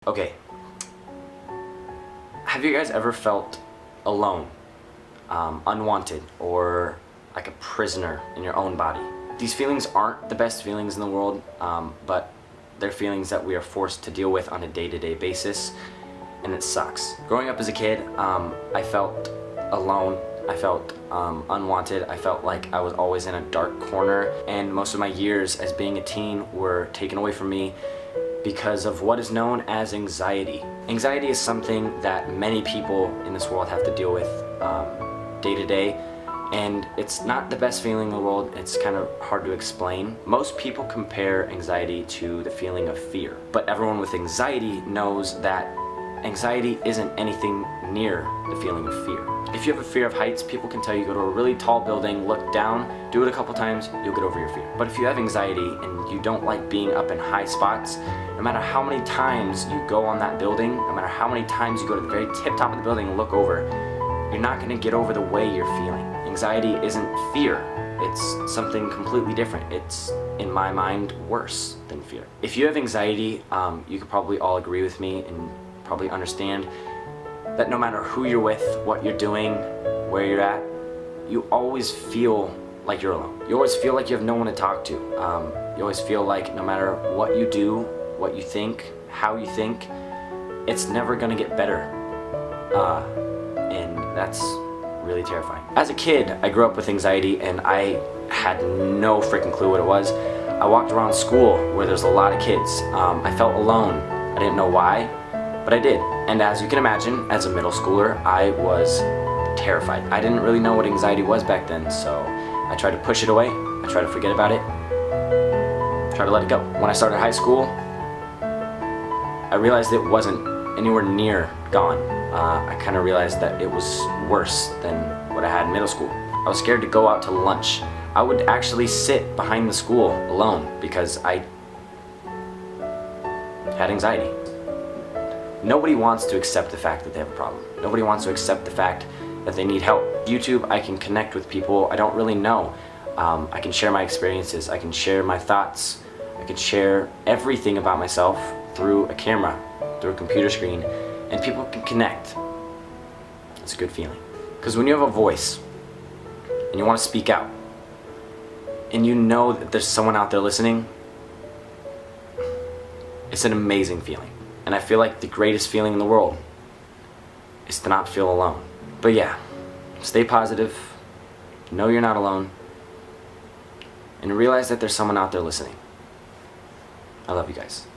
Okay, have you guys ever felt alone, unwanted, or like a prisoner in your own body? These feelings aren't the best feelings in the world, but they're feelings that we are forced to deal with on a day-to-day basis, and it sucks. Growing up as a kid, I felt alone, I felt unwanted, I felt like I was always in a dark corner, and most of my years as being a teen were taken away from me because of what is known as anxiety. Anxiety is something that many people in this world have to deal with day to day, and it's not the best feeling in the world. It's kind of hard to explain. Most people compare anxiety to the feeling of fear, but everyone with anxiety knows that anxiety isn't anything near the feeling of fear. If you have a fear of heights, people can tell you go to a really tall building, look down, do it a couple times, you'll get over your fear. But if you have anxiety and you don't like being up in high spots, no matter how many times you go on that building, no matter how many times you go to the very tip top of the building and look over, you're not going to get over the way you're feeling. Anxiety isn't fear. It's something completely different. It's, in my mind, worse than fear. If you have anxiety, you could probably all agree with me and probably understand that no matter who you're with, what you're doing, where you're at, you always feel like you're alone. You always feel like you have no one to talk to. You always feel like no matter what you do, what you think, how you think, it's never gonna get better. And that's really terrifying. As a kid, I grew up with anxiety and I had no freaking clue what it was. I walked around school where there's a lot of kids. I felt alone. I didn't know why, but I did. And as you can imagine, as a middle schooler, I was terrified. I didn't really know what anxiety was back then, so I tried to push it away. I tried to forget about it. Try to let it go. When I started high school, I realized it wasn't anywhere near gone. I kind of realized that it was worse than what I had in middle school. I was scared to go out to lunch. I would actually sit behind the school alone because I had anxiety. Nobody wants to accept the fact that they have a problem. Nobody wants to accept the fact that they need help. YouTube, I can connect with people I don't really know. I can share my experiences. I can share my thoughts. I can share everything about myself through a camera, through a computer screen, and people can connect. It's a good feeling. Because when you have a voice and you want to speak out and you know that there's someone out there listening, it's an amazing feeling. And I feel like the greatest feeling in the world is to not feel alone. But yeah, stay positive, know you're not alone, and realize that there's someone out there listening. I love you guys.